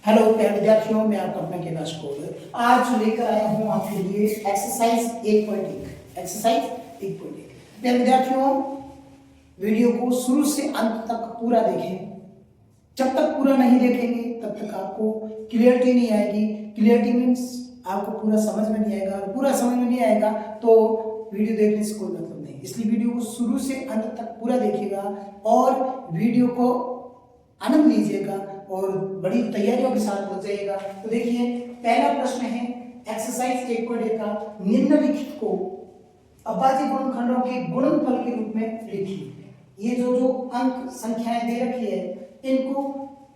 Hello प्यारे विद्यार्थियों, मैं आपका अपना कैलाश कौर आज लेकर आया हूं आपके लिए एक्सरसाइज 1.1। एक्सरसाइज 1.1। प्यारे विद्यार्थियों, वीडियो को शुरू से अंत तक पूरा देखें। जब तक पूरा नहीं देखेंगे तब तक आपको क्लियरिटी नहीं आएगी। क्लियरिटी मीन्स आपको पूरा समझ में नहीं आएगा, और पूरा समझ में नहीं आएगा तो वीडियो देखने से कोई मतलब नहीं। इसलिए वीडियो को शुरू से अंत तक पूरा देखिएगा और वीडियो को आनंद लीजिएगा और बड़ी तैयारियों के साथ हो जाइएगा। तो देखिए, पहला प्रश्न है एक्सरसाइज 1.1 का, निम्नलिखित को अभाज्य गुणनखंडों के गुणनफल के रूप में लिखिए। ये जो अंक संख्याएं दे रखी है, इनको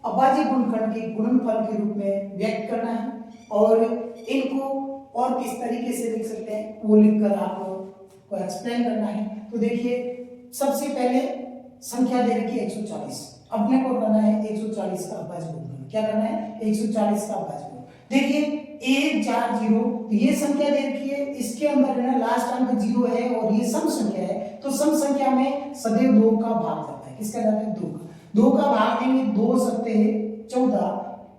अभाज्य गुणनखंड के गुणनफल के रूप में व्यक्त करना है और इनको और किस तरीके से लिख सकते हैं वो लिखकर आपको एक्सप्लेन करना है। तो देखिए, सबसे पहले संख्या दे रखी है 140। अपने को करना है 140 का अभाज्य गुणनखंड। क्या करना है? 140 का अभाज्य गुणनखंड। देखिए 1 4 0, तो ये संख्या दे रखी है, इसके अंदर है ना लास्ट अंक 0 है और ये सम संख्या है, तो सम संख्या में सदैव 2 का भाग जाता है। किसका जाता है? 2 का। 2 का भाग देंगे, 2 सकते हैं 14,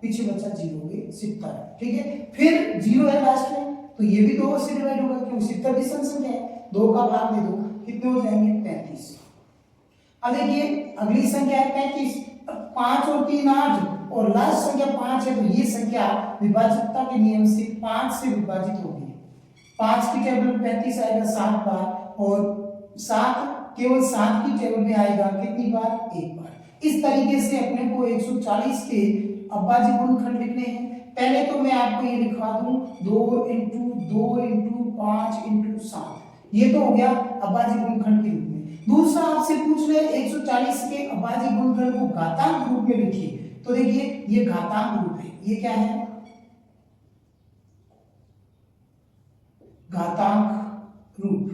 पीछे बचा 0 होगे 70। ठीक है, फिर 0 है लास्ट में, तो ये भी 2 से डिवाइड होगा क्योंकि 70 भी सम संख्या है। 2 का भाग दे दो, कितने हो जाएंगे? 35। अब देखिए अगली संख्या है 35। 5 और 3 8 और लास्ट संख्या 5 है, तो ये संख्या विभाजकता के नियम से 5 से विभाजित होगी। 5 की टेबल में 35 आएगा 7 बार और 7 केवल 7 की टेबल में आएगा कितनी बार? 1 बार। इस तरीके से अपने को 140 के अभाज्य गुणनखंड लिखने हैं। पहले तो मैं आपको ये लिखवा दूं 2 × 2 × 5 × 7, ये तो हो गया अभाज्य गुणनखंड के रूप में। दूसरा आपसे पूछ ले 140 के अभाज्य गुणनखंड को घातांक रूप में लिखिए। तो देखिए ये घातांक रूप है। ये क्या है? घातांक रूप।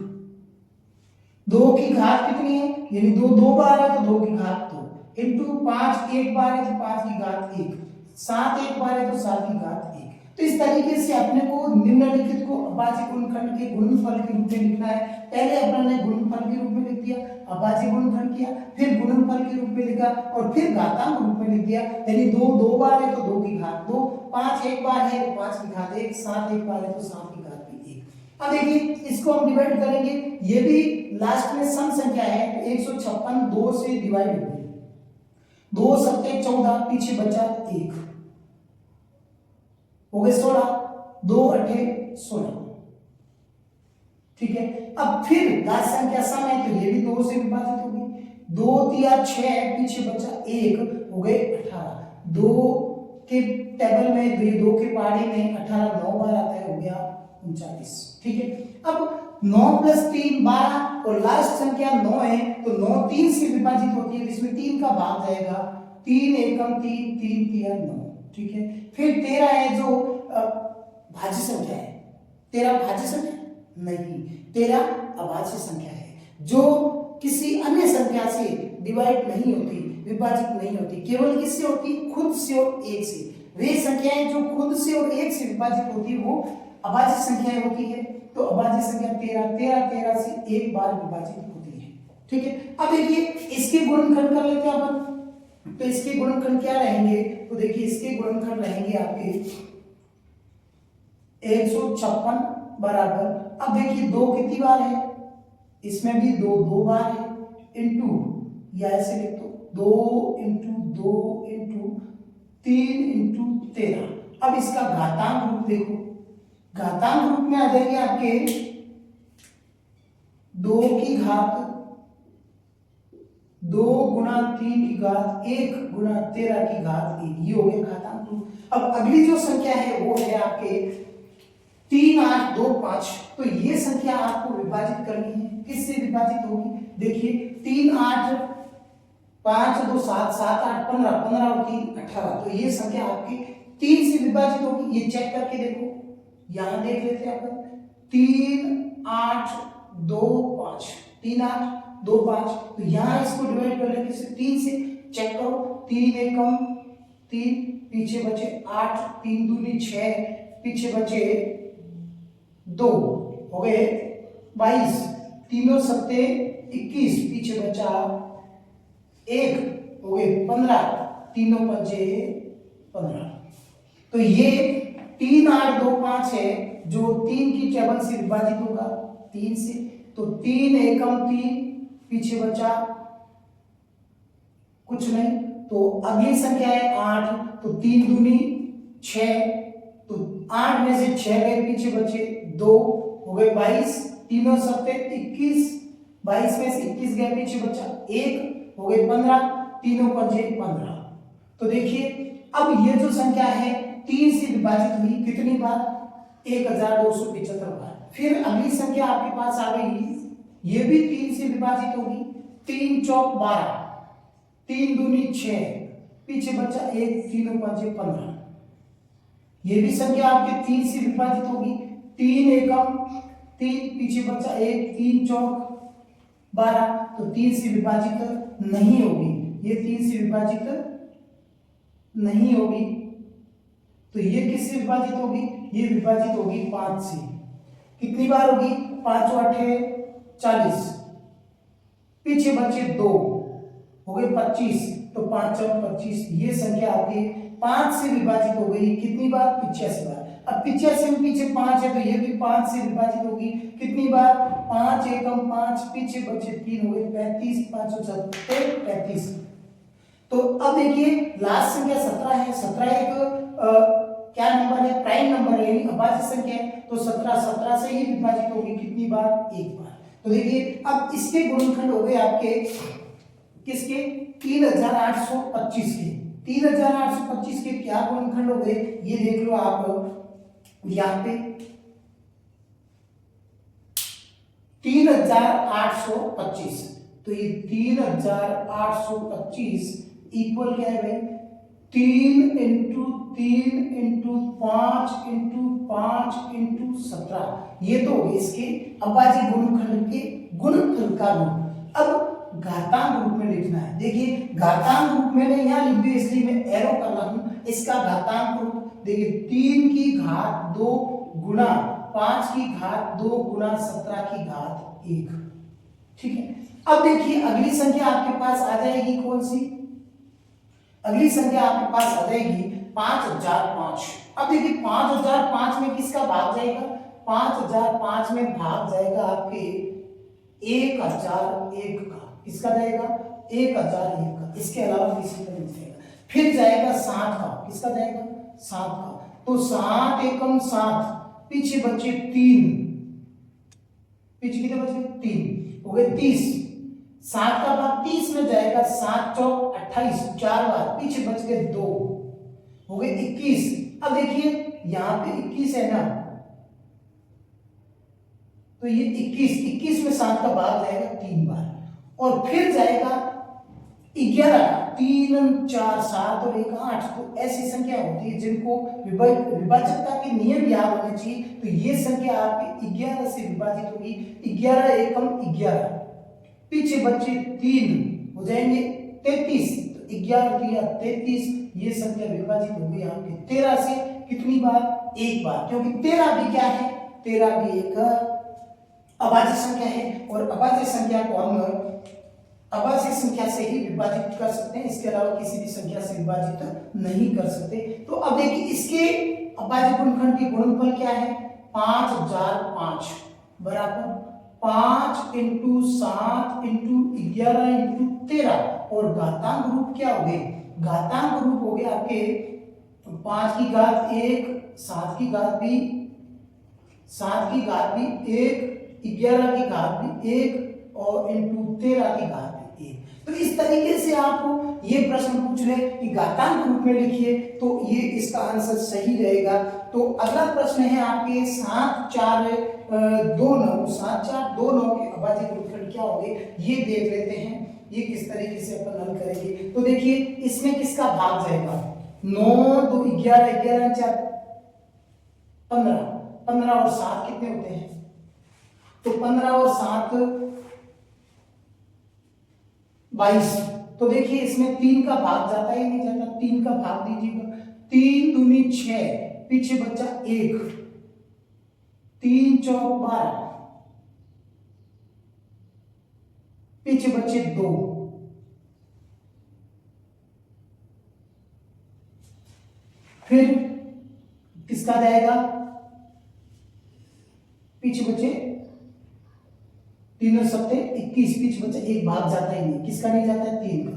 2 की घात कितनी है? यानी 2 2 बार है तो 2 की घात 2 इंटू 5 1 बार है तो 5 की घात 1, 7 1 बार है तो 7 की घात 1। तो इस तरीके से अपने को निम्नलिखित को अभाज्य गुणनखंड के गुणनफल के रूप में लिखना है। पहले अपने गुणनफल के रूप में लिख दिया, अभाज्य गुणनखंड किया, फिर गुणनफल के रूप में लिखा और फिर घातांक रूप में लिख दिया। यानी 2 2 बार है तो 2 की घात 2, 5 1 बार है तो 5 की घात 1, 7 1 बार है तो 7 की घात भी 1। अब देखिए इसको हम डिवाइड करेंगे, ये भी लास्ट में सम संख्या है तो 156 2 से डिवाइड होगी। 2 सत्ते 14, पीछे बचा 1 हो गए 16, 2 8 16। ठीक है, अब फिर लास्ट संख्या सम है तो ये भी 2 से विभाजित होगी। 2 3 6, पीछे बचा 1 हो गए 18। 2 के टेबल में, 2 के पहाड़ी में 18 9 बार आता है, हो गया 39। ठीक है, अब 9 + 3 12 और लास्ट संख्या 9 है तो 9 3 से विभाजित होती है, इसमें 3 का भाग जाएगा। 3 एकम 3 3 3 9। ठीक है, फिर 13 है जो भाज्य संख्या है। 13 भाज्य संख्या नहीं, 13 अभाज्य संख्या है जो किसी अन्य संख्या से डिवाइड नहीं होती, विभाजित नहीं होती, केवल किससे होती? खुद से और 1 से। वे संख्याएं जो खुद से और 1 से विभाजित होती है वो अभाज्य संख्याएं होती है। तो अभाज्य संख्या 13 से 1 बार विभाजित होती है। ठीक है, अब देखिए इसके गुणनखंड कर लेते हैं अपन। तो इसके गुणनखंड क्या रहेंगे? तो देखिए इसके गुणनखंड रहेंगे आपके 156 बराबर, अब देखिए 2 कितनी बार है? इसमें भी 2 2 बार है, इंटू या ऐसे लिख दो 2 × 2 × 3 × 13। अब इसका घातांक रूप देखो, घातांक रूप में आ जाएंगे आपके 2 की घात 2 × 3 की घात 1 × 13 की घात 1, ये हो गया घातांक रूप। अब अगली जो संख्या है वो है आपके 3 8 2 5। तो ये संख्या आपको विभाजित करनी है। किससे विभाजित होगी? देखिए 3 8 5 2 7 7 8 15 15 और 3 18, तो ये संख्या आपकी 3 से विभाजित होगी। ये चेक करके देखो, यहां देख लेते हैं अपन 3 8 2 5, 3 8 2 5, तो यहां इसको डिवाइड कर लेंगे 3 से। चेक करो, 3 एकम 3, पीछे बचे 8, 3 दूनी 6, पीछे बचे 2 हो गए 22, 3 सत्ते 21, पीछे बचा 1 हो गए 15, 3 5 15। तो ये 3 8 2 5 है जो 3 की टेबल से विभाजित होगा 3 से, तो 3 एकम 3, पीछे बचा कुछ नहीं, तो अगली संख्या है 8, तो 3 दूनी 6, तो 8 में से 6 गए, पीछे बचे 2, हो गए 22, तीनों सत्ते 21, 22 में से 21 गए, पीछे बचा 1, हो गए 15, तीनों पंजे 15। तो देखिए अब ये जो संख्या है 3 से विभाजित हुई कितनी बार? 1275 बार। फिर अगली संख्या आपके पास आ गई, ये भी 3 से विभाजित होगी, 3 चौक 12, 3 दूनी 6, पीछे बचा 1, तीनों पंजे 15। ये भी संख्या आपके 3 से विभाजित होगी, 3 एकम 3, पीछे बचा 1, 3 चौक 12, तो 3 से विभाजित नहीं होगी, ये 3 से विभाजित नहीं होगी, तो ये किससे विभाजित होगी? ये विभाजित होगी 5 से। कितनी बार होगी? 5 8 40, पीछे बचे 2, हो गए 25, तो 5 चौक 25। ये संख्या आपकी 5 से विभाजित हो गई कितनी बार? 85 बार। अब 85 में पीछे 5 है, तो ये भी 5 से विभाजित होगी कितनी बार? 5 एकम 5, पीछे बचे 3, हो गए 35, 5 35। तो अब देखिए लास्ट संख्या 17 है। 17 एक क्या नंबर है? प्राइम नंबर है, यानी अभाज्य संख्या है, तो 17 से ही विभाजित होगी कितनी बार? एक बार। तो देखिए अब इसके गुणनखंड हो गए आपके किसके? 3825 के। 3825 के क्या गुणनखंड हो गए ये देख लो आप यहाँ पे। 3825, तो ये 3825 इक्वल क्या है भाई? 3 इंटू 3 इंटू 5 इंटू 5 इंटू 17। ये तो हो गए इसके अभाज्य गुणनखंड के गुणनफल का रूप। अब घातांक रूप में लिखना है। देखिए घातांक रूप में नहीं यहाँ लिख दिया, इसलिए मैं एरो कर रहा हूं। इसका घातांक रूप देखिए 3 की घात 2 गुना 5 की घात 2 गुना 17 की घात 1। ठीक है। अब देखिए अगली संख्या आपके पास आ जाएगी कौन सी? अगली संख्या आपके पास आ जाएगी 5005। अब देखिए 5005 में किसका भाग जाएगा? 5005 में भाग जाएगा आपके 1001 का। किसका जाएगा? 1001 का। इसके अलावा किसी का नहीं जाएगा। फिर जाएगा 7 का। किसका जाएगा? 7 का। तो 7 एकम 7, पीछे बचे 3, पीछे कितने बचे? 3, हो गए 30। 7 का भाग 30 में जाएगा, 7 चौक 28, 4 बार, पीछे बच गए 2, हो गए 21। अब देखिए यहां पे 21 है ना, तो ये 21 में 7 का भाग जाएगा 3 बार, और फिर जाएगा 11, 3 4 7 और 1 8। तो ऐसी संख्या होती है जिनको विभाजकता के नियम याद होने चाहिए। तो ये संख्या आपकी 11 से विभाजित होगी, 11 एकम 11, पीछे बचे 3, हो जाएंगे 33, तो 11 किया 33। ये संख्या विभाजित हो गई आपके 13 से कितनी बार? एक बार, क्योंकि 13 भी क्या है? 13 भी एक अभाज्य संख्या है, और अभाज्य संख्या को हम अभाज्य संख्या से ही विभाजित कर सकते हैं, इसके अलावा किसी भी संख्या से विभाजित नहीं कर सकते। तो अब देखिए इसके अभाज्य गुणनखंड की गुणनफल क्या है? 5005 बराबर 5 इंटू 7 इंटू 11 इंटू 13, और घातांक रूप क्या हो गए? घातांक रूप हो गए आपके 5 की घात 1, 7 की घात भी 1, 11 की घात भी 1, और इंटू 13 की घात भी 1। तो इस तरीके से आपको ये प्रश्न पूछ ले कि घातांक रूप में लिखिए, तो ये इसका आंसर सही रहेगा। तो अगला प्रश्न है आपके 7 4 2 9 के अभाज्य गुणनखंड क्या होंगे ये देख लेते हैं। ये किस तरीके से अपन हल करेंगे? तो देखिए इसमें किसका भाग जाएगा? 9 2 11, 11 4 15, 15 और 7 कितने होते हैं? तो 15 और 7 22। तो देखिए इसमें 3 का भाग जाता है, नहीं जाता? 3 का भाग दीजिएगा, 3 दूनी 6, पीछे बच्चा 1, 3 चौक 12, पीछे बच्चे 2, फिर किसका जाएगा, पीछे बचे 3 और 7 21, पीछे बचे एक भाग जाता ही नहीं, किसका नहीं जाता है, 3 का।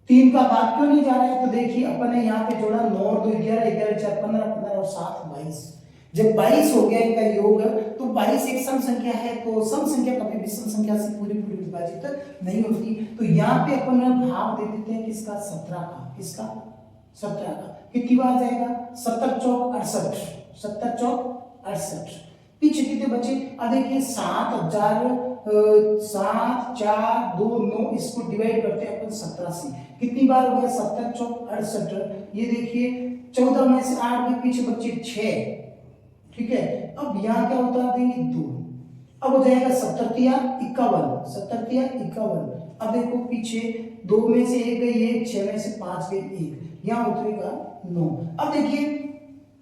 3 का भाग क्यों नहीं जा रहा है, तो देखिए अपन ने यहाँ पे जोड़ा 9 और 2 11, 11 4 15, 15 और 7 22। जब 22 हो गया इनका योग, तो 22 एक सम संख्या है, तो सम संख्या कभी भी सम संख्या से पूरी पूरी विभाजित नहीं होती। तो यहाँ पे अपन भाग दे देते हैं किसका, 17 का, किसका 17 का। कितनी बार जाएगा, 17 चौक 68, 17 चौक 68, पीछे कितने बचे, अब देखिए 7 4 2 9, इसको डिवाइड करते हैं अपन 17 से, कितनी बार हो गया, 17 चौक 68, ये देखिए 14 में से 8 के पीछे बचे 6, ठीक है। अब यहाँ क्या होता है, देंगे 2, अब हो जाएगा 17 तिया 51, 17 तिया 51, अब देखो पीछे 2 में से 1 गई 1, 6 में से 5 गई 1, यहाँ उतरेगा 9। अब देखिए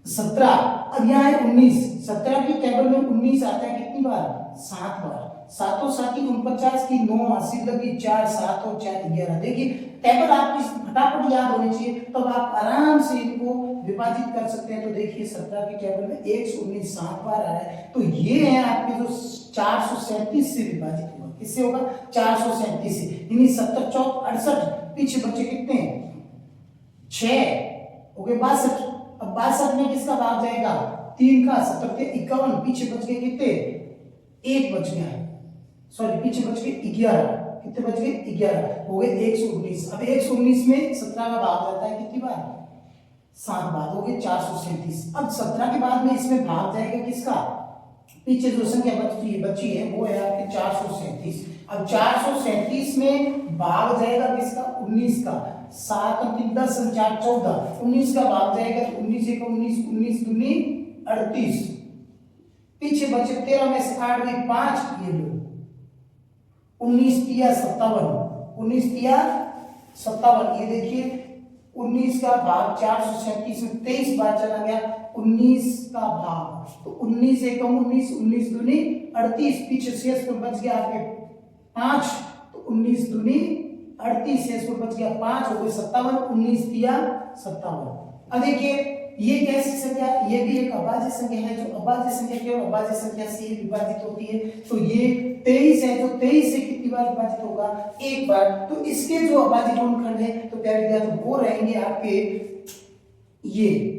17, अब यहाँ है 19, 17 की टेबल में 19 आता है कितनी बार, 7 बार, 7 7 49 की 9 80 लगी, 4 7 और 4 11। देखिए टेबल आपकी फटाफट याद होनी चाहिए, तब तो आप आराम से इनको विभाजित कर सकते हैं। तो देखिए 17 की टेबल में 119 7 बार आ रहा है, तो ये है आपके जो 437 से विभाजित होगा, किससे होगा, 437 से, यानी 17 चौक 68, पीछे बचे कितने 6 हो गए 62। अब 62 में किसका भाग जाएगा, 3 का, 17 के 51, पीछे बच गए कितने, 1 बच गया है, सॉरी पीछे बच गए 11, कितने बच गए 11, हो गए 119। अब 119 में 17 का भाग जाता है कितनी बार, 7 बार, हो गए 437। अब 17 के बाद में इसमें भाग जाएगा किसका, पीछे जो संख्या बची है वो है आपके 437। अब 437 में भाग जाएगा किसका, 19 का, 7 और 3 10 और 4 14, 19 का भाग जाएगा, तो 19 1 19, 19 दूनी 38, पीछे बचे 13 में से 8 गई 5, ये लो 19 तिया 57, 19 तिया 57, ये देखिए 19 का भाग 437 में 23 बार चला गया, 19 का भाग, तो 19 1 19, 19 दूनी 38, पीछे शेष पर बच गया आपके 5, तो 19 दूनी 38, शेष पर बच गया 5, हो गए 57, 19 तिया 57। अब देखिए ये कैसी संख्या, ये भी एक अभाज्य संख्या है, जो अभाज्य संख्या केवल अभाज्य संख्या से विभाजित होती है। तो ये 23 है, जो 23 से कितनी बार विभाजित होगा, 1 बार। तो इसके जो अभाज्य गुणनखंड है, तो प्यारे विद्यार्थी वो रहेंगे आपके ये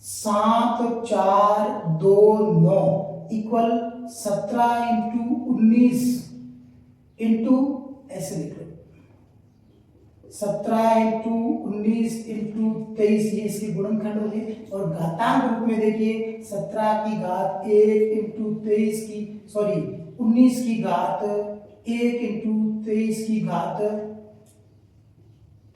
7 4 2 9 इक्वल 17 इंटू 19 इंटू, ऐसे लिख लो 17 इंटू 19 इंटू 23, ये इसके गुणनखंड हो गए। और घातांक रूप में देखिए 17 की घात 1 इंटू 23 की, सॉरी 19 की घात 1 इंटू 23 की घात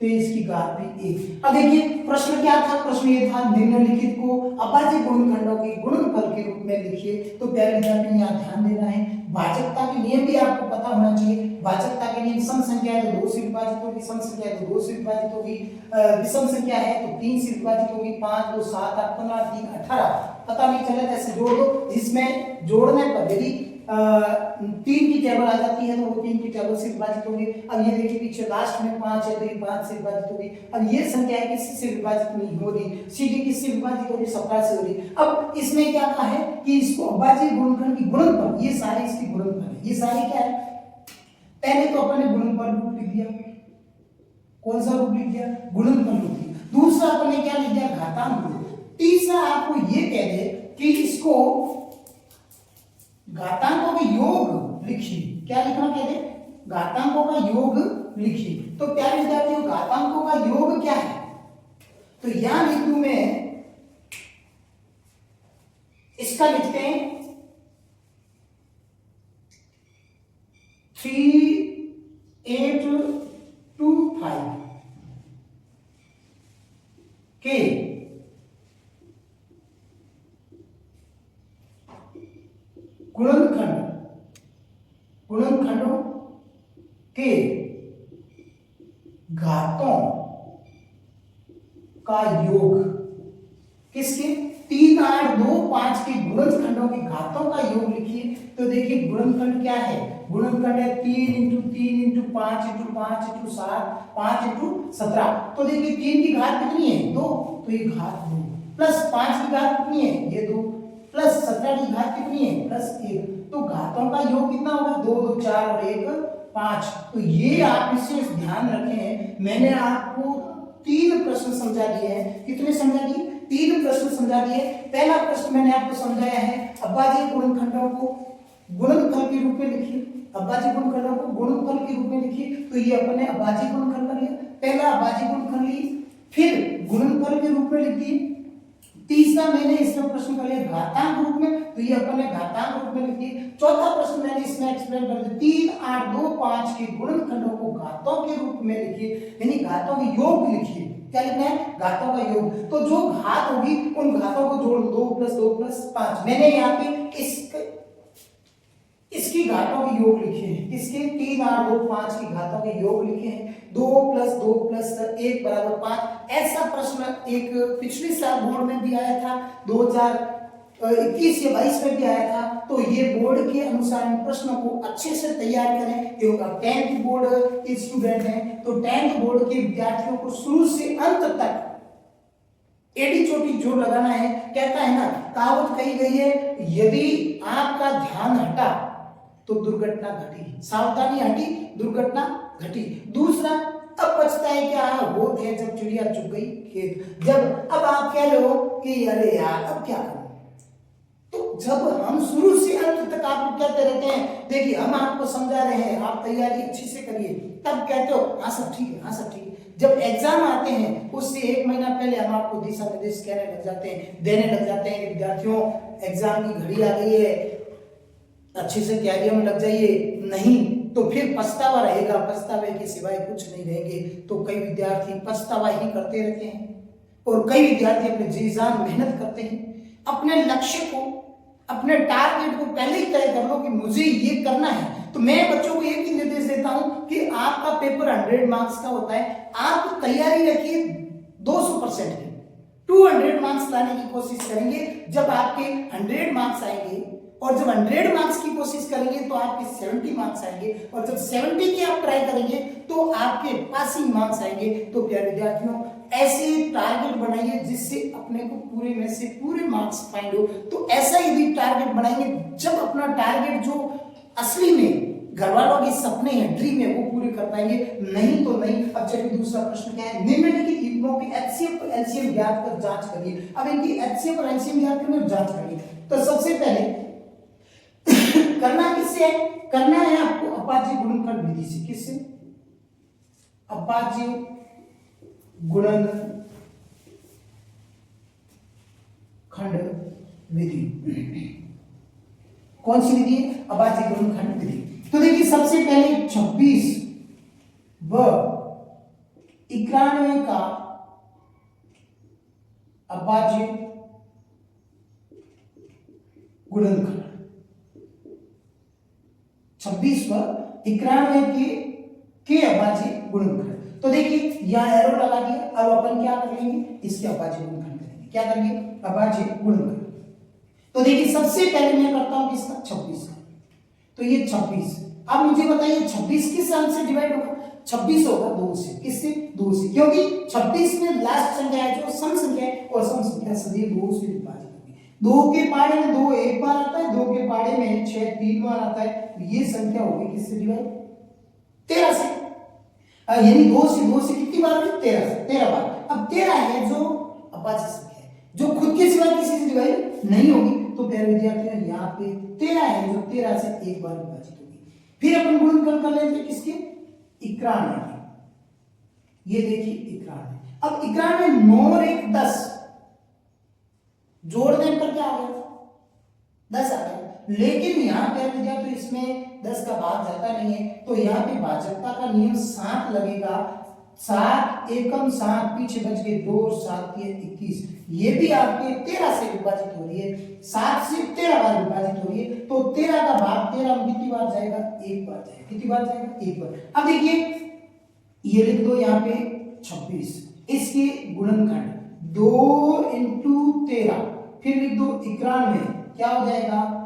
23 की घात भी 1। अब देखिए प्रश्न क्या था, प्रश्न ये था निम्नलिखित को अभाज्य गुणनखंडों के गुणनफल के रूप में लिखिए। तो प्यारे विद्यार्थी यहाँ ध्यान देना है, भाजकता के नियम भी आपको पता होना चाहिए। भाजकता के नियम, सम संख्या है तो 2 से विभाजित होगी, सम संख्या है तो 2 से विभाजित होगी, विषम संख्या है तो 3 से विभाजित होगी, 5 2 7 8 15 3 18, पता नहीं चला जैसे जोड़ दो, जिसमें जोड़ने पर यदि 3 की टेबल आ जाती है तो वो 3 की टेबल से विभाजित होगी। अब ये देखिए पीछे लास्ट में 5 है तो ये 5 से विभाजित होगी। अब ये संख्या है किससे विभाजित नहीं हो रही, सीधी किससे विभाजित हो रही, 17 से हो रही। अब इसमें क्या कहा है कि इसको अभाज्य गुणनखंड की गुणनफल, ये सारे इसकी गुणनफल है, ये सारे क्या है, पहले तो अपन ने गुणनफल रूप लिख दिया, कौन सा रूप लिख दिया, गुणनफल रूप लिख दिया। दूसरा अपन ने क्या लिख दिया, घातांक रूप। तीसरा आपको ये कह दे कि इसको घातांकों का योग लिखिए, क्या लिखना कह दे, घातांकों का योग लिखिए। तो प्यारे विद्यार्थियों घातांकों का योग क्या है, तो यहां लिख दूं मैं, इसका लिखते हैं 3825 के गुणनखंडों के घातों का योग, किसके, 3 8 2 5 के गुणनखंडों के घातों का योग लिखिए। तो देखिए गुणनखंड क्या है, गुणनखंड है 3 into 3 into 5 into 5 into 7 5 into 17। तो देखिए 3 की घात कितनी है 2, तो ये घात 2 प्लस 5 की घात कितनी है ये 2 प्लस 17 की घात कितनी है प्लस 1। तो घातों का योग कितना होगा 2 2 4 और 1 5। तो ये आप इसे ध्यान रखें, मैंने आपको 3 प्रश्न समझा दिए हैं। कितने समझा दिए 3 प्रश्न समझा दिए। पहला प्रश्न मैंने आपको समझाया है अभाज्य गुणनखंडों को गुणनफल के रूप में लिखिए, अभाज्य गुणनखंडों को गुणनफल के रूप में लिखिए। तो ये अपने अभाज्य गुणनखंड बन गया, पहला अभाज्य गुणनखंड लिए, फिर गुणनफल के रूप में लिख दिए। तीसरा मैंने इसमें प्रश्न कर लिया घातांक रूप में, तो ये अपने घातांक रूप में लिखिए। चौथा प्रश्न मैंने इसमें एक्सप्लेन कर दिया 3 8 2 5 के गुणनखंडों को घातों के रूप में लिखिए, यानी घातों के योग लिखिए। क्या लिखना है घातों का योग। तो जो घात होगी उन घातों को जोड़ 2 + 5। मैंने यहाँ पे इसकी घातों के योग लिखे हैं, इसके 3 8 2 5 की घातों के योग लिखे हैं। 2 + 2 + 1 = 5। ऐसा प्रश्न एक पिछले साल बोर्ड में भी आया था, 2021 या 22 में भी आया था। तो ये बोर्ड के अनुसार इन प्रश्नों को अच्छे से तैयार करें, क्योंकि 10th बोर्ड के स्टूडेंट हैं। तो 10th बोर्ड के विद्यार्थियों को शुरू से अंत तक एड़ी चोटी जोर लगाना है। कहता है ना, कहावत कही गई है, यदि आपका ध्यान हटा तो दुर्घटना घटी, सावधानी हटी दुर्घटना घटी। दूसरा, अब बचता है क्या होत है जब चिड़िया चुग गई खेत। जब अब आप कह रहे हो कि अरे यार अब क्या करूं, तो जब हम शुरू से अंत तक आपको कहते रहते हैं, देखिए हम आपको समझा रहे हैं, आप तैयारी अच्छी से करिए, तब कहते हो हाँ सब ठीक है, हाँ सब ठीक है। जब एग्जाम आते हैं उससे 1 महीना पहले हम आपको दिशा निर्देश कहने लग जाते हैं, देने लग जाते हैं कि विद्यार्थियों एग्जाम की घड़ी आ गई है, अच्छे से तैयारियों में लग जाइए, नहीं तो फिर पछतावा रहेगा, पछतावे के सिवाय कुछ नहीं रहेंगे। तो कई विद्यार्थी पछतावा ही करते रहते हैं और कई विद्यार्थी अपने जी जान मेहनत करते हैं। अपने लक्ष्य को, अपने टारगेट को पहले ही तय कर लो कि मुझे ये करना है। तो मैं बच्चों को एक ही निर्देश देता हूं कि आपका पेपर 100 मार्क्स का होता है, आप तैयारी रखिए 200% की, 200 मार्क्स लाने की कोशिश करेंगे। जब आपके 100 मार्क्स आएंगे और जब 100 मार्क्स की कोशिश करेंगे तो आपके 70 मार्क्स आएंगे, और जब 70 की आप ट्राई करेंगे तो आपके पासिंग मार्क्स आएंगे। तो प्यारे विद्यार्थियों, ऐसे टारगेट बनाइए जिससे अपने को पूरे में से पूरे मार्क्स फाइंड हो। तो ऐसा ही टारगेट बनाएंगे, जब अपना टारगेट जो असली में घर वालों के सपने हैं, ड्रीम है, वो पूरे कर पाएंगे, नहीं तो नहीं। अब चलिए दूसरा प्रश्न क्या है, निम्नलिखित युग्मों के एचसीएफ और एलसीएम ज्ञात कर जांच करिए। अब इनकी एचसीएफ और एलसीएम ज्ञात करने और जांच करिए। तो सबसे पहले करना किससे है, करना है आपको अभाज्य गुणनखंड विधि से। किससे, अभाज्य गुणनखंड विधि। कौन सी विधि है, अभाज्य गुणनखंड विधि। तो देखिए सबसे पहले 26 व 91 का अभाज्य गुणनखंड, 26 व 91 के अभाज्य गुणनखंड। तो देखिए यहां एरो लगा दिया। अब अपन क्या कर लेंगे, इसके अभाज्य गुणनखंड करेंगे। क्या करेंगे, अभाज्य गुणनखंड। तो देखिए सबसे पहले मैं करता हूं किसका, 26 का। तो ये 26, अब मुझे बताइए 26 किस अंक से डिवाइड होगा, 26 होगा 2 से। किससे, 2 से, क्योंकि 26 में लास्ट संख्या है जो सम संख्या है, और सम संख्या सदैव 2 से विभाजित होगी। 2 के पाड़े में 2 एक बार आता है, 2 के पाड़े में 6 3 बार आता है। तो ये संख्या होगी किससे डिवाइड, 13 से। यानी 2 से कितनी बार हुई, 13 बार। अब 13 है जो अभाज्य संख्या है, जो खुद के सिवाय किसी से डिवाइड नहीं होगी। तो प्यारे विद्यार्थियों, यहाँ पे 13 है जो 13 से एक बार विभाजित होगी। फिर अपन गुणनखंड कर लेते हैं किसके, 91 की। ये देखिए 91, अब 91 9 और 1 10 जोड़ने पर क्या आ गया, 10 आ गया। लेकिन यहाँ पे विद्यार्थी तो इसमें 10 का भाग जाता नहीं है, तो यहाँ पे भाजकता का नियम 7 लगेगा। 7 एकम 7, पीछे बच गए 2 और 7 ये 21। ये भी आपके 13 से विभाजित हो रही है, 7 से 13 बार विभाजित हो रही है। तो 13 का भाग 13 में कितनी बार जाएगा, एक बार जाएगा। कितनी बार जाएगा, एक बार। अब देखिए ये लिख दो यहाँ पे 26, इसके गुणनखंड 2 × 13, फिर लिख दो 91, क्या हो जाएगा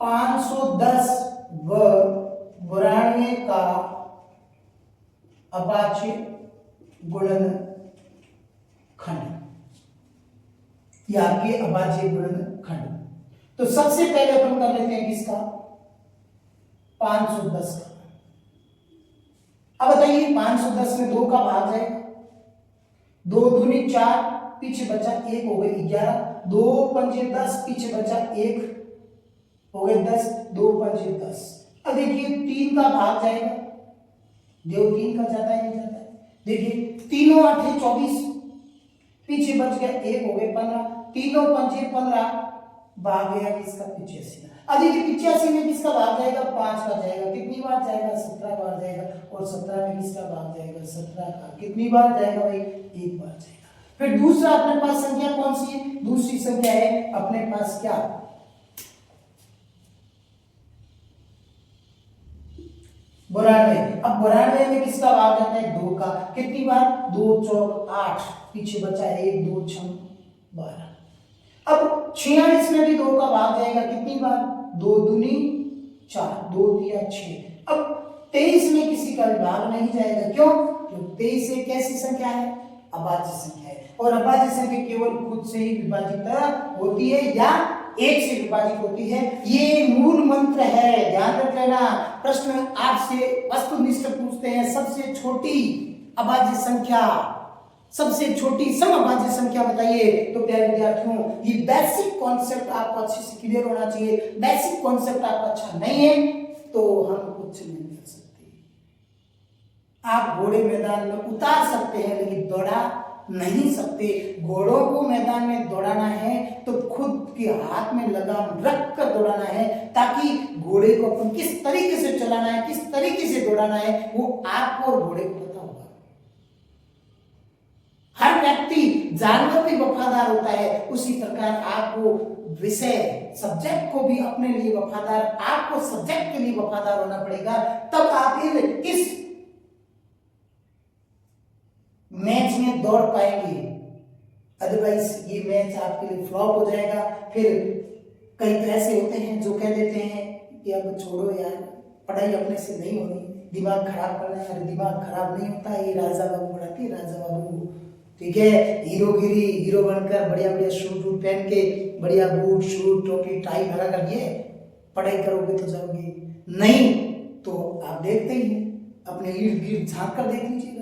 510 व 92 का अभाज्य गुणनखंड, ये आपके अभाज्य गुणनखंड। तो सबसे पहले अपन कर लेते हैं किसका, 510 का। अब बताइए 510 में 2 का भाग जाएगा, 2 दूनी 4, पीछे बचा 1 हो गए 11, 2 पंजे 10, पीछे बचा 1 हो गए 10, 2 पंजे 10। अब देखिए 3 का भाग जाएगा, देखो 3 का जाता है नहीं जाता है, देखिए 3 8 24, पीछे बच गया 1 हो गए 15, 3 पंजे 15, भाग गया किसका 85। अब देखिए 85 में किसका भाग जाएगा, 5 का जाएगा, कितनी बार जाएगा 17 बार जाएगा, और 17 में किसका भाग जाएगा 17 का, कितनी बार जाएगा भाई 1 बार जाएगा। फिर दूसरा अपने पास संख्या कौन सी है, दूसरी संख्या है अपने पास क्या, 92। अब 92 में किसका भाग जाता है 2 का, कितनी बार 2 चौक 8, पीछे बचा 1 2 6 12। अब 46 में भी 2 का भाग जाएगा, कितनी बार 2 दूनी 4, 2 दिया 6। अब 23 में किसी का भी भाग नहीं जाएगा, क्यों, क्योंकि 23 एक कैसी संख्या है, अभाज्य संख्या है, और अभाज्य संख्या केवल खुद से ही विभाजित होती है या 1 से विभाजित होती है। ये मूल मंत्र है, ध्यान रख लेना। प्रश्न आपसे वस्तुनिष्ठ पूछते हैं, सबसे छोटी अभाज्य संख्या, सबसे छोटी समअभाज्य संख्या बताइए। तो प्यारे विद्यार्थियों, ये बेसिक कॉन्सेप्ट आपको अच्छे से क्लियर होना चाहिए। बेसिक कॉन्सेप्ट आपका अच्छा नहीं है तो हम कुछ नहीं कर सकते। आप घोड़े मैदान में उतार सकते हैं लेकिन दौड़ा नहीं सकते। घोड़ों को मैदान में दौड़ाना है तो खुद के हाथ में लगाम रख कर दौड़ाना है, ताकि घोड़े को अपन किस तरीके से चलाना है, किस तरीके से दौड़ाना है, वो आपको और घोड़े को पता होगा। हर व्यक्ति जानवर भी वफादार होता है, उसी प्रकार आपको विषय सब्जेक्ट को भी अपने लिए वफादार, आपको सब्जेक्ट के लिए वफादार होना पड़ेगा, तब आप इस मैच में दौड़ पाएंगे। अदरवाइज ये मैच आपके लिए फ्लॉप हो जाएगा। फिर कई तो ऐसे होते हैं जो कह देते हैं कि अब छोड़ो यार, पढ़ाई अपने से नहीं होनी, दिमाग खराब करना है। अरे दिमाग खराब नहीं होता, ये राजा बाबू पढ़ाती है, राजा बाबू, ठीक है, हीरोगिरी, हीरो बनकर बढ़िया बढ़िया शूट वूट पहन के, बढ़िया बूट शूट टोपी टाई लगा कर ये पढ़ाई करोगे तो जाओगे, नहीं तो आप देखते ही अपने इर्द गिर्द झांक कर देख लीजिएगा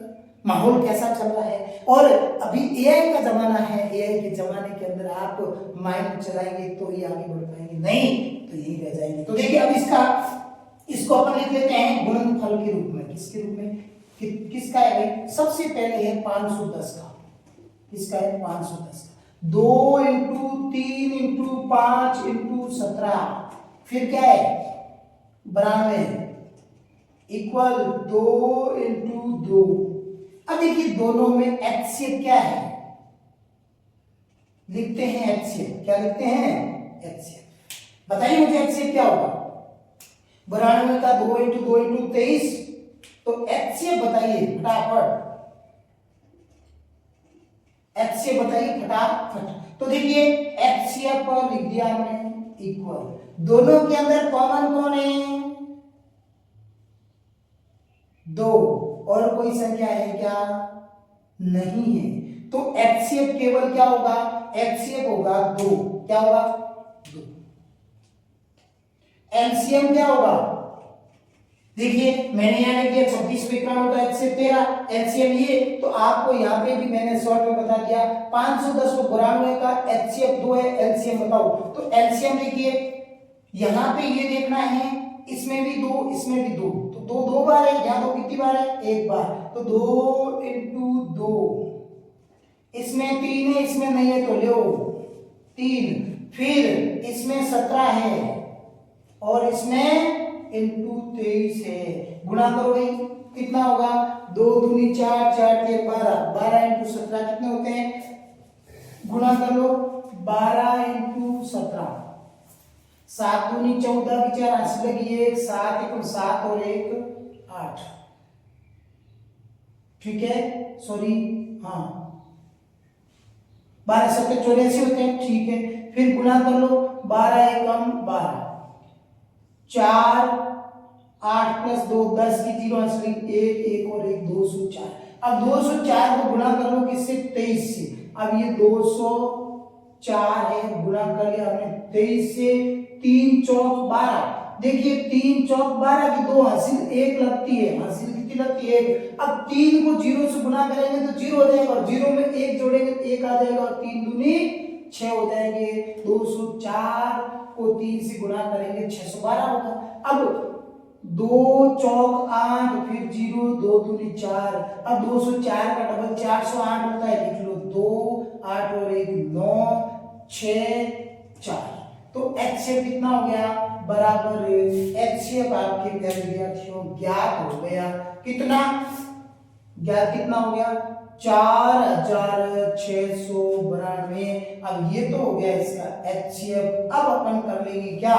माहौल कैसा चल रहा है। और अभी एआई का जमाना है, एआई के जमाने के अंदर आप माइंड चलाएंगे तो ही आगे बढ़ पाएंगे, नहीं तो यही रह जाएंगे। तो देखिए अब इसको अपन लिख लेते हैं गुणनफल के रूप में। किसके रूप में, किसका है भाई, सबसे पहले है 510 का, किसका है 510 का, 2 इंटू 3 इंटू 5 इंटू 17, फिर क्या है 92 इक्वल 2 इंटू 2। अब देखिए दोनों में एचसीएफ क्या है, लिखते हैं एचसीएफ, क्या लिखते हैं एचसीएफ। बताइए मुझे एचसीएफ क्या होगा, 92 का 2 इंटू 2 इंटू 23, तो एचसीएफ बताइए फटाफट, एचसीएफ बताइए फटाफट। तो देखिए एचसीएफ लिख दिया हमने इक्वल, दोनों के अंदर कॉमन कौन है 2, और कोई संख्या है क्या, नहीं है। तो एचसीएफ केवल क्या होगा, एचसीएफ होगा 2, क्या होगा 2। एलसीएम क्या होगा, देखिए मैंने यहां लिख दिया 26 विकर्ण का एचसीएफ 13, एलसीएम ये, तो आपको यहां पे भी मैंने शॉर्ट में बता दिया 510 को 92 का एचसीएफ 2 है, एलसीएम बताओ। तो एलसीएम लिखिए, यहां पे ये देखना है, इसमें भी 2 इसमें भी 2, तो 2 बार है, यहां 2 कितनी बार है, 1 बार, तो 2 इंटू 2, इसमें 3 है इसमें नहीं है तो लो 3, फिर इसमें 17 है और इसमें इंटू 23 है, गुणा करो भाई कितना होगा, 2 दूनी 4 4 के 12, 12 इंटू 17 कितने होते हैं, गुणा कर लो 12 इंटू 17, 7 दूनी 14 की 4 80 लगी 1, 7 1 7 और 1 8, ठीक है, सॉरी हाँ 12 7 84 होते हैं, ठीक है, फिर गुणा कर लो 12 एकम 12, 4 8 प्लस 2 10 की 0 आंसर 1 और 1 204। अब 204 को गुना कर लो किससे 23 से। अब ये 204 है, गुना कर लिया हमने 23 से, 3 चौक 12। देखिए 3 चौक 12 की 2 हासिल 1 लगती है, हासिल कितनी लगती है 1। अब 3 को 0 से गुना करेंगे तो 0 हो जाएगा और 0 में 1 जोड़ेंगे तो 1 आ जाएगा और 3 दूनी 6 हो जाएंगे। 204 को 3 से गुना करेंगे 612 होगा। अब 2 चौक 8 फिर 0 2 दूनी 4। अब 204 का डबल 408 होता है, लिख लो 2 8 और 1 9 6 4। तो HCF कितना हो गया बराबर HCF आपके विद्यार्थियों ज्ञात हो गया। कितना ज्ञात कितना हो गया 4692। अब ये तो हो गया इसका HCF। अब अपन कर लेंगे क्या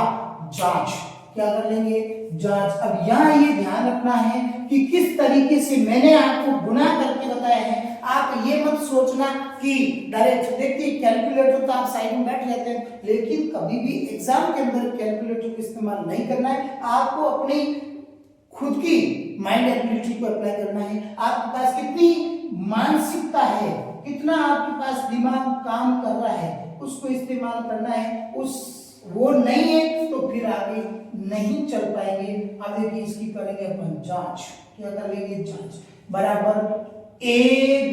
जांच, क्या कर लेंगे जांच। अब यहाँ ये ध्यान रखना है कि किस तरीके से मैंने आपको गुना करके बताया है। आप ये मत सोचना कि डायरेक्ट, देखिए कैलकुलेटर तो आप साइड में बैठ जाते हैं, लेकिन कभी भी एग्जाम के अंदर कैलकुलेटर का इस्तेमाल नहीं करना है। आपको अपनी खुद की माइंड एबिलिटी को अप्लाई करना है। आपके पास कितनी मानसिकता है, कितना आपके पास दिमाग काम कर रहा है, उसको इस्तेमाल करना है। उस वो नहीं है तो फिर आगे नहीं चल पाएंगे। अब देखिए इसकी करेंगे अपन जांच। क्या कर लेंगे जांच बराबर A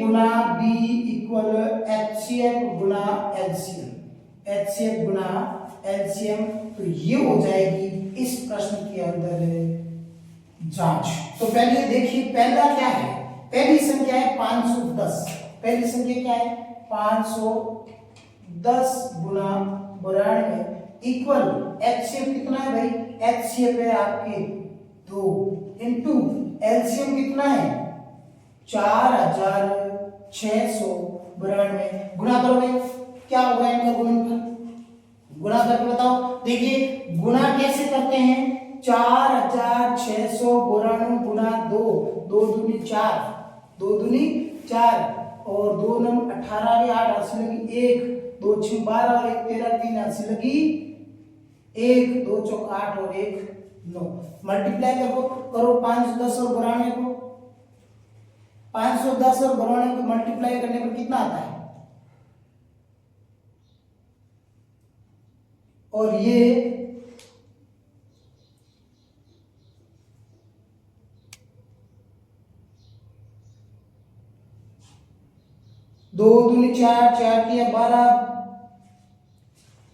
Guna B equal HCF Guna LCM, HCF Guna LCM। तो ये हो जाएगी इस प्रश्न के अंदर जांच। तो पहले देखिए पहला क्या है, पहली संख्या है 510। पहली संख्या क्या है 510 गुना 92 इक्वल HCF कितना है भाई, HCF है आपके 2 इंटू LCM कितना है 4692। गुना करोगे क्या होगा इनका गुणनफल, गुना करके बताओ। देखिए गुना कैसे करते हैं 4692 गुना 2, 2 दूनी 4, 2 दूनी 4 और 2 नम 18 के 8 हासिल लगी 1, 2 6 12 और 1 13 3 हासिल लगी 1, 2 चौक 8 और 1 9। मल्टीप्लाई करो 510 और 92 को, 510 और 92 को मल्टीप्लाई करने पर कितना आता है। और ये दो दूनी 4, 4 किया 12,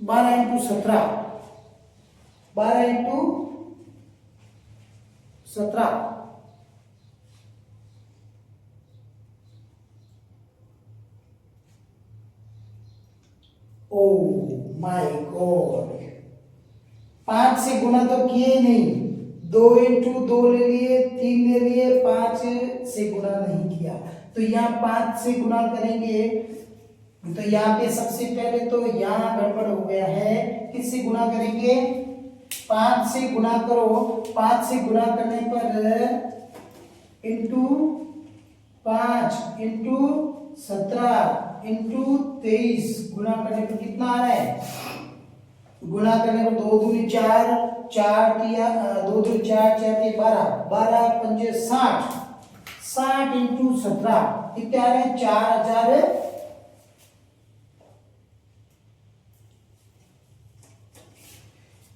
12 into 17, 12 into 17 oh my God, 5 से गुना तो किए नहीं, 2 इंटू 2 ले लिए, 3 ले लिए, 5 से गुना नहीं किया। तो यहाँ 5 से गुना करेंगे तो यहाँ पे सबसे पहले तो यहाँ गड़बड़ हो गया है। किससे गुना करेंगे 5 से गुना करो, 5 से गुना करने पर इंटू 5 इंटू 17 इंटू 23 गुना करने पर कितना आ रहा है, गुना करने पर 2 दूनी 4, 4 दिया 2 दूनी 4, 4 दिया 12, 12 पंजे 60, 60 इंटू 17 कितने आ रहे हैं 4000।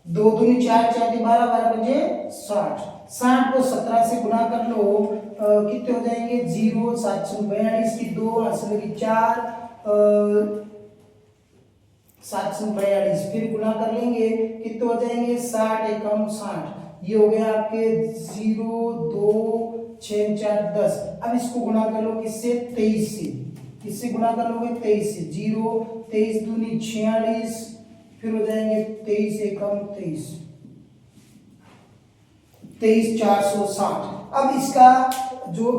2 दूनी 4, 4 दिया 12, 12 पंजे 60, 60 को 17 से गुना कर लो कितने हो जाएंगे 0, 742 की 2 हासिल की 4, 742 फिर गुना कर लेंगे कितने हो जाएंगे 60 एकम 60। ये हो गया आपके 0, 2, 6 4 10। अब इसको गुना कर लो किससे 23 से, किससे गुना कर लोगे 23 से, 0 23 दूनी 46 फिर हो जाएंगे 23 एकम 23, 23 460। अब इसका जो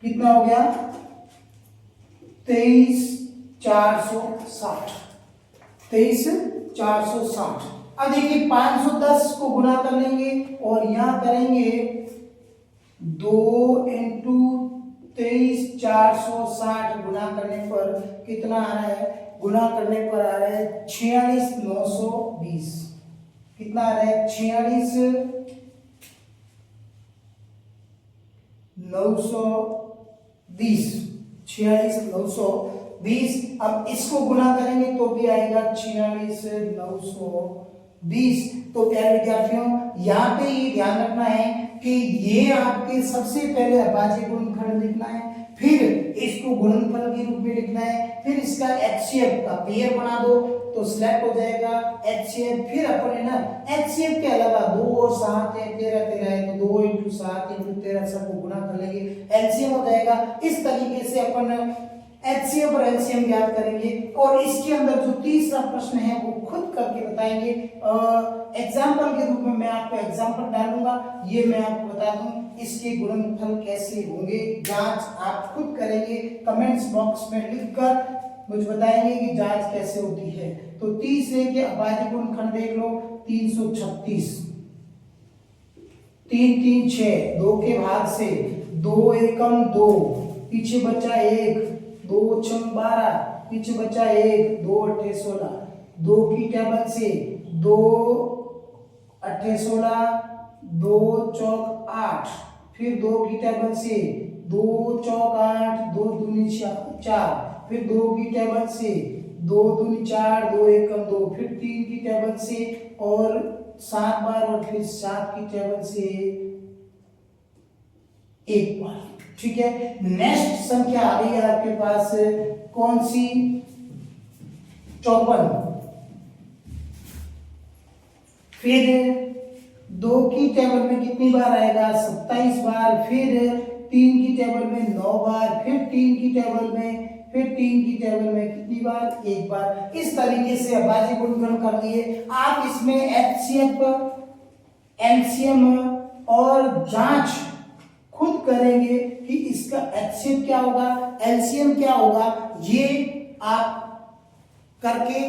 कितना हो गया 23 460, 23 460। अब देखिए 510 को गुना कर लेंगे और यहाँ करेंगे 2 इंटू 23 460 गुना करने पर कितना आ रहा है? गुना करने पर आ रहा है 46920। कितना आ रहा है? 46920। अब इसको गुना करेंगे तो भी आएगा 46920। तो प्यारे विद्यार्थियों, यहाँ पे ये ध्यान रखना है कि ये आपके सबसे पहले अभाज्य गुणनखंड लिखना है, फिर इसको गुणनफल के रूप में लिखना है, फिर इसका HCF का पेयर बना दो तो सिलेक्ट हो जाएगा HCF। फिर अपन है ना HCF के अलावा 2 और 7 है 13 है तो 2 इंटू 7 इंटू 13 सबको गुना कर लेंगे, एलसीएम हो जाएगा। इस तरीके से अपन HCF और LCM ज्ञात करेंगे और इसके अंदर जो तीसरा प्रश्न है वो खुद करके बताएंगे। एग्जाम्पल के रूप में मैं आपको एग्जाम्पल डालूंगा, ये मैं आपको बता दूं इसके गुणनफल कैसे होंगे, जांच आप खुद करेंगे। कमेंट्स बॉक्स में लिखकर मुझे बताएंगे कि जांच कैसे होती है। तो तीसरे के अभाज्य गुणनखंड देख लो, 336, 3 3 6, 2 के भाग से 2 एकम 2, पीछे बचा 1, 2 छम 12, पीछे बचा 1, 2 अट्ठे 16, 2 की टेबल से 2 अट्ठे 16, 2 चौक 8, फिर 2 की टेबल से 2 चौक 8, 2 दूनी 4, फिर 2 की टेबल से 2 दूनी 4, 2 एकम 2, फिर 3 की टेबल से और 7 बार और फिर 7 की टेबल से 1 बार। ठीक है, नेक्स्ट संख्या आ रही है आपके पास कौन सी? 54। फिर 2 की टेबल में कितनी बार आएगा? 27 बार। फिर 3 की टेबल में 9 बार, फिर 3 की टेबल में, फिर 3 की टेबल में कितनी बार? 1 बार। इस तरीके से अभाज्य गुणनखंड कर लिए। आप इसमें HCF, LCM और जांच खुद करेंगे कि इसका HCF क्या होगा, LCM क्या होगा, ये आप करके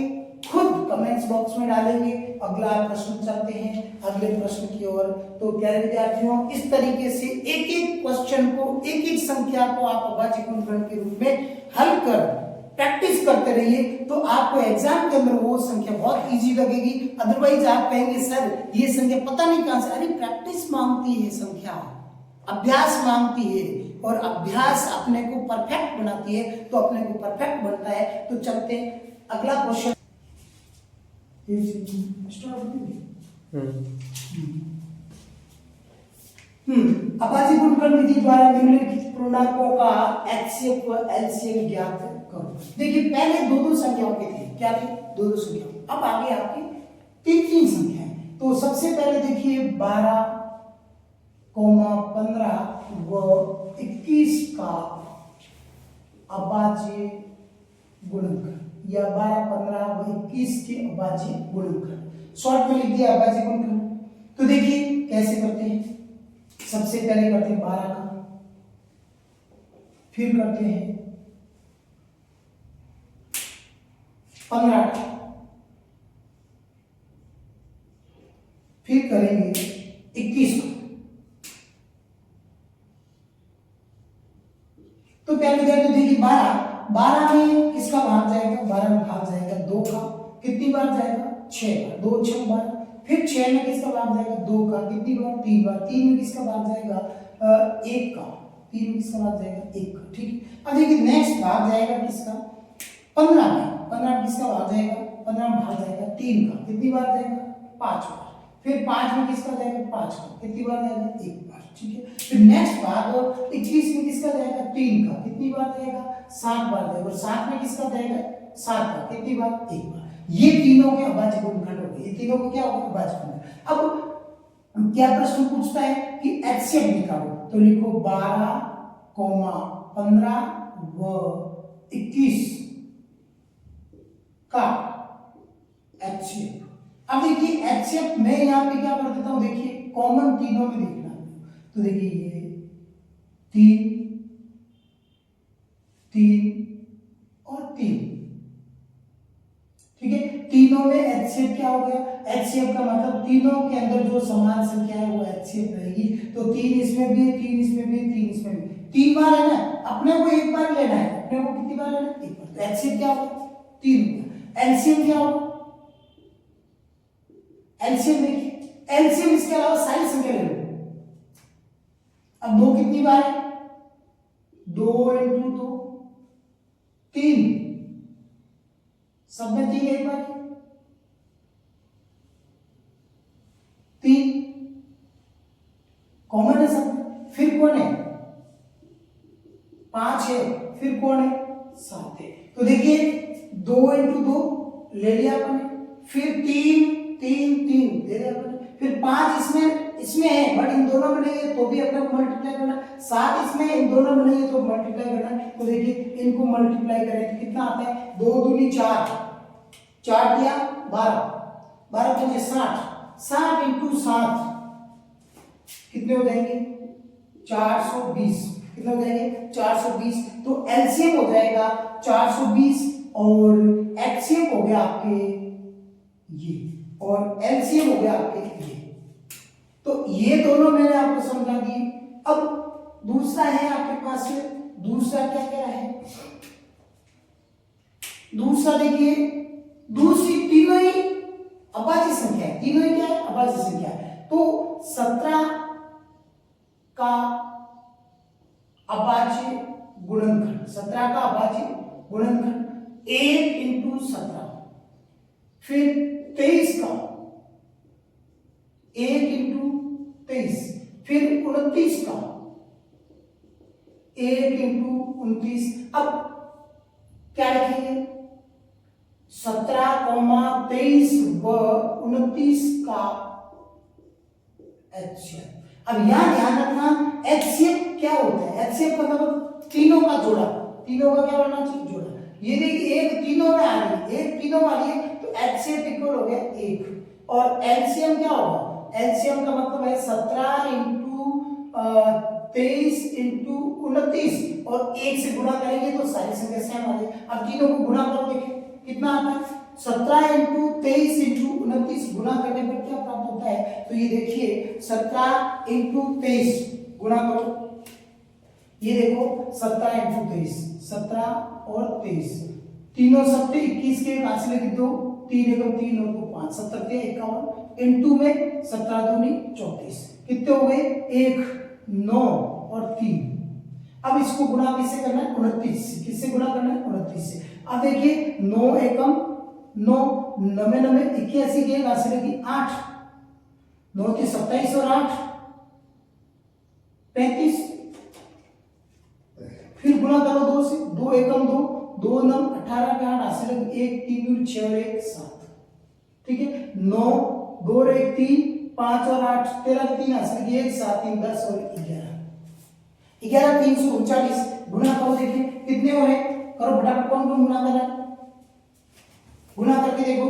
खुद कमेंट्स बॉक्स में डालेंगे। अगला प्रश्न चलते हैं अगले प्रश्न की ओर। तो प्यारे विद्यार्थियों, इस तरीके से एक एक क्वेश्चन को, एक एक संख्या को आप अभाज्य गुणनखंड के रूप में हल कर प्रैक्टिस करते रहिए, तो आपको एग्जाम के अंदर वो संख्या बहुत इजी लगेगी। अदरवाइज आप कहेंगे सर ये संख्या पता नहीं कहां से, अरे प्रैक्टिस मांगती है संख्या, अभ्यास मांगती है, और अभ्यास अपने को परफेक्ट बनाती है, तो अपने को परफेक्ट बनता है। तो चलते अगला क्वेश्चन। अभाज्य गुणनखंड विधि द्वारा निम्नलिखित पूर्णांकों का HCF व LCM ज्ञात करो। देखिए पहले दो संख्याओं के थे, क्या थे? दो संख्या। अब आगे आपकी तीन संख्याएं। तो सबसे पहले देखिए 12, 15 व 21 का अभाज्य गुणनखंड, या 12, 15 व 21 के अभाज्य गुणनखंड। शॉर्ट में लिख दिया अभाज्य गुणनखंड। तो देखिए कैसे करते हैं। सबसे पहले करते हैं 12 का, फिर करते हैं 15 का, फिर करेंगे 21 का। तो पहले देखिए 12 में किसका भाग जाएगा? 12 में भाग जाएगा 2 का। कितनी बार जाएगा? 6 बार। 2 6 12। फिर 6 में किसका भाग जाएगा? 2 का। कितनी बार? 3 बार। 3 में किसका भाग जाएगा? 1 का। 3 में किसका भाग जाएगा? 1 का। ठीक है। अब देखिए नेक्स्ट भाग जाएगा किसका? 15 में। 15 में किसका भाग जाएगा? 15 में भाग जाएगा 3 का। कितनी बार जाएगा? 5 बार। फिर 5 में किसका जाएगा? 5 का। कितनी बार जाएगा? 1 बार। ठीक है। फिर नेक्स्ट भाग 21 में किसका जाएगा? 3 का। कितनी बार जाएगा? 7 बार जाएगा। और 7 में किसका जाएगा? 7 का। कितनी बार? 1 बार। ये तीनों के अभाज्य गुणनखंड हो गए। ये तीनों को क्या होगा? अभाज्य गुणनखंड। अब क्या प्रश्न पूछता है कि HCF निकालो, तो लिखो 12, 15 व 21 का HCF। अब देखिए HCF मैं यहाँ पे क्या कर देता हूं, देखिए कॉमन तीनों में देखना। तो देखिए ये 3 3 और 3, ठीक है। तीनों तीनों में HCF क्या हो गया, HCF का मतलब तीनों के अंदर जो समान संख्या है वो HCF रहेगी। तो 3 इसमें भी है, 3 इसमें भी है, 3 इसमें भी, 3 बार है ना, अपने को एक बार लेना है, अपने को कितनी बार लेना है, एक बार। तो HCF क्या होगा, 3 होगा। एलसीएम क्या होगा, एलसीएम देखिए, एलसीएम इसके अलावा सारी संख्या ले लो। अब 2 कितनी बार है, 2 इंटू 2 3, सब में 3 एक बार, 3 कॉमन है सब में। फिर कौन है, 5 है, फिर कौन है, 7 है। तो देखिए 2 इंटू 2 ले लिया आपने, फिर 3 3 3 ले लिया आपने, फिर 5 इसमें है बट इन दोनों में नहीं है तो भी अपने को मल्टीप्लाई करना, 7 इसमें इन दोनों में नहीं है तो मल्टीप्लाई करना। तो देखिए इनको मल्टीप्लाई करें तो कितना आता है, 2 दूनी 4, 4 दिया 12, 12 पंजे 60, 60 इंटू 7 कितने हो जाएंगे, 420, कितने हो जाएंगे, 420। तो एलसीएम हो जाएगा 420 और एचसीएफ हो गया आपके ये, और एलसीएम हो गया आपके ये। तो ये दोनों मैंने आपको समझा दिए। अब दूसरा है आपके पास में, दूसरा क्या क्या है, दूसरा देखिए, दूसरी तीनों ही अभाज्य संख्या है, तीनों ही क्या है, अभाज्य संख्या है। तो 17 का अभाज्य गुणनखंड, 17 का अभाज्य गुणनखंड 1 इंटू 17, फिर 23 का 1 इंटू 23, फिर 29 का 1 इंटू 29। अब क्या लिखेंगे, 17,23 व 29 का HCF। अब यहां ध्यान रखना HCF क्या होता है, HCF का मतलब तीनों का जोड़ा, तीनों का क्या होना चाहिए, जोड़ा। ये देखिए एक तीनों में आ रही है, एक तीनों वाली है तो HCF इक्वल हो गया 1, और LCM क्या होगा, LCM का मतलब है 17 इंटू 23 इंटू 29 और 1 से गुणा करेंगे तो सारी संख्या सेम आ जाएगी। अब तीनों को गुणा करो, देखिए कितना आता है, 17 इंटू 23 इंटू 29 गुणा करने पर क्या प्राप्त होता है, तो ये देखिए 17 इंटू 23 गुणा करो, ये देखो 17 इंटू 23, 17 और 23, तीनों सत्ते 21 के हासिल है 2, 3 एकम 3 और 2 5, 70 के 51 इनटू में 17 दूनी 34, कितने हो गए 1 9 और 3। अब इसको गुणा किससे करना है, 29, किससे गुणा करना है, 29 से। अब देखिए 9 एकम 9, 9 9 81 के हासिल है 8, 9 के 27 और 8 35, फिर गुणा करो 2 से, 2 एकम 2, 2 9 18 के 8 हासिल है 1 3 6 और 1 7, ठीक है। 9 2 और 1 3, 5 और 8 13 के 3 हासिल है 1 7 3 10 और 11, 11 339 गुणा करो, देखिए कितने हो रहे, करो फटाफट, कौन कौन गुणा कर रहा है, गुणा करके देखो,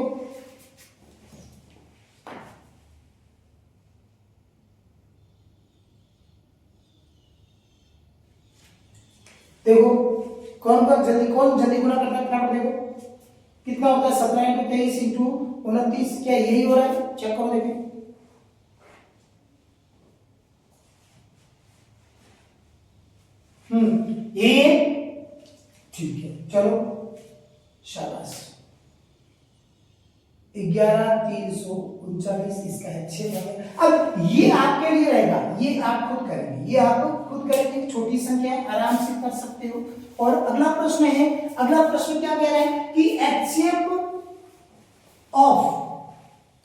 देखो कौन जल्दी गुणा करता है, फटाफट देखो कितना होता है, 17 इंटू 23 इंटू 29, क्या यही हो रहा है, चेक करो देखिए, ये ठीक है, चलो शाबाश, 11,339 इसका है। अब ये आपके लिए रहेगा, ये आप खुद करेंगे, ये आप खुद करेंगे, छोटी संख्या है आराम से कर सकते हो। और अगला प्रश्न है, अगला प्रश्न क्या कह रहा है कि HCF ऑफ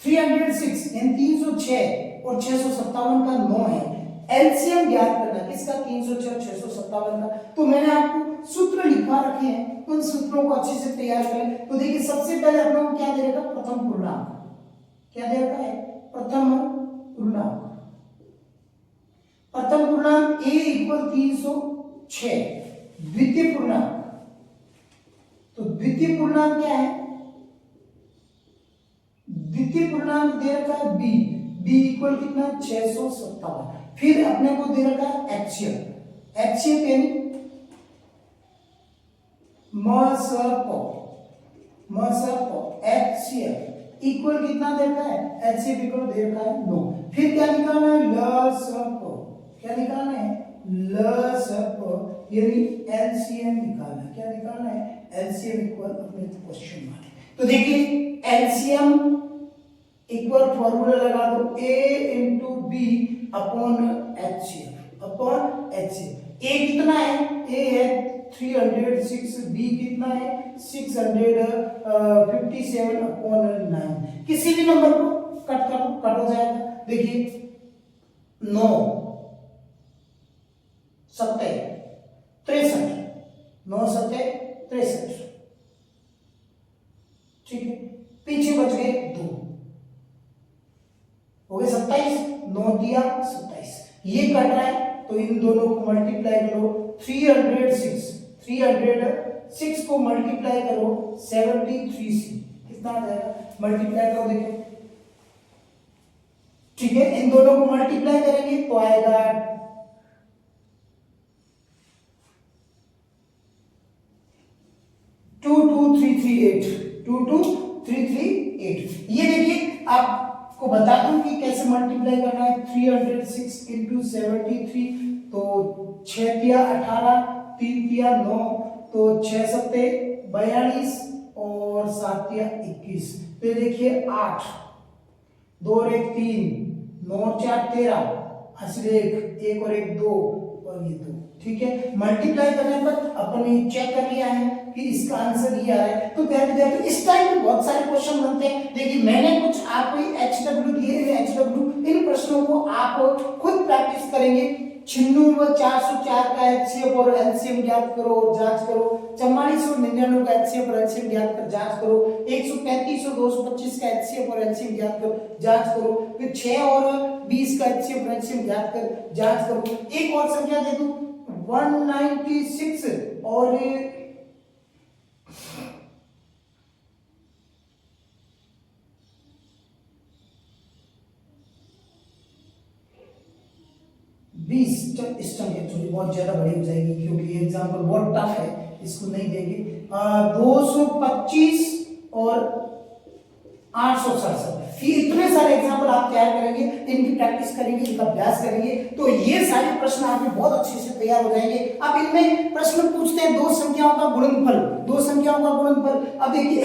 306 यानी 306 और 657 का 9 है, एलसीएम ज्ञात करना किसका, 306 और 657 का। तो मैंने आपको सूत्र लिखवा रखे हैं, उन सूत्रों को अच्छे से तैयार करें। तो देखिए सबसे पहले हम लोग क्या दे रखा, प्रथम पूर्णांक, क्या दे रखा है, प्रथम पूर्णांक, प्रथम पूर्णांक a इक्वल 306, द्वितीय पूर्णांक, तो द्वितीय पूर्णांक क्या है, द्वितीय पूर्णांक दे रखा है b, b इक्वल कितना 657, फिर अपने को दे रखा है HCF, HCF यानी HCF इक्वल कितना दे रखा है, HCF इक्वल दे रखा है 9। फिर क्या निकालना है, लसप, क्या निकालना है, लसप यानी एलसीएम निकालना है। क्या निकालना है, एलसीएम इक्वल अपने क्वेश्चन मार्क। तो देखिए एलसीएम इक्वल फॉर्मूला लगा दो a into B upon HCF upon HCF। a कितना है, a है 306, b कितना है 657 अपॉन 9। किसी भी नंबर को कट हो जाएगा। देखिए 9 7 63, 9 7 63, ठीक है। पीछे बच गए 2, हो गए 27, 9 दिया 27। ये कट रहा है तो इन दोनों को मल्टीप्लाई करो, 306 को मल्टीप्लाई करो 73 से, कितना आ जाएगा, मल्टीप्लाई करो देखिए, ठीक है। इन दोनों को मल्टीप्लाई करेंगे तो आएगा 22338। ये देखिए आपको बता दूं कि कैसे मल्टीप्लाई करना है। 306 इंटू 73, तो 6 तिया 18, 3 तिया 9, तो 6 सत्ते 42 और 7 तिया 21। तो देखिए 8, 2 और 1 3, 9 और 4 13, असली 1 और 1 2 और ये 2, ठीक है। मल्टीप्लाई करने पर अपन चेक कर लिया है कि इसका आंसर ये आ रहा है। तो प्यारे विद्यार्थी इस टाइप में बहुत सारे क्वेश्चन बनते हैं। देखिए मैंने कुछ आपको HW दिए, HW इन प्रश्नों को आप खुद प्रैक्टिस करेंगे। 96 व 404 का HCF और LCM ज्ञात करो और जांच करो। 44 और 99 का HCF और LCM ज्ञात कर जांच करो। 135 और 225 का HCF और LCM ज्ञात कर जांच करो। फिर 6 और 20 का HCF और LCM ज्ञात कर जांच करो। एक और संख्या दे दूं 196 और 20। इस टर्म एक्चुअली बहुत ज्यादा बड़ी हो जाएगी क्योंकि ये एग्जाम्पल बहुत टफ है, इसको नहीं देंगे। 225 और 867, ये इतने सारे एग्जाम्पल आप तैयार करेंगे, इनकी प्रैक्टिस करेंगे, इनका अभ्यास करेंगे तो ये सारे प्रश्न आपके बहुत अच्छे से तैयार हो जाएंगे। अब इनमें प्रश्न पूछते हैं दो संख्याओं का गुणनफल, दो संख्याओं का गुणनफल। अब देखिए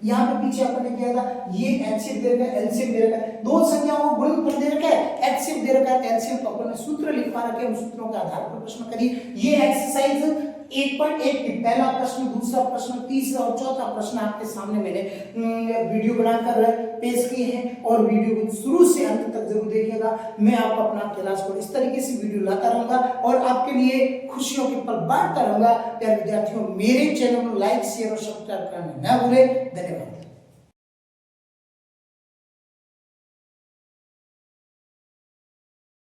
यहाँ पे पीछे अपन ने किया था, ये एचसीएफ दे रखा है, एलसीएम दे रखा है, दो संख्याओं को गुणनफल दे रखा है, एचसीएफ दे रखा है, एलसीएम तो अपन ने सूत्र लिखवा रखे, उन सूत्रों के आधार पर प्रश्न करिए। ये एक्सरसाइज 1.1 की पहला प्रश्न, दूसरा प्रश्न, तीसरा और चौथा प्रश्न आपके सामने मैंने वीडियो बनाकर पेश किए हैं और वीडियो को शुरू से अंत तक जरूर देखिएगा। मैं आपको अपना क्लास को इस तरीके से वीडियो लाता रहूंगा और आपके लिए खुशियों के पल बांटता रहूंगा। प्यारे विद्यार्थियों, मेरे चैनल को लाइक शेयर और सब्सक्राइब करना न भूलें। धन्यवाद।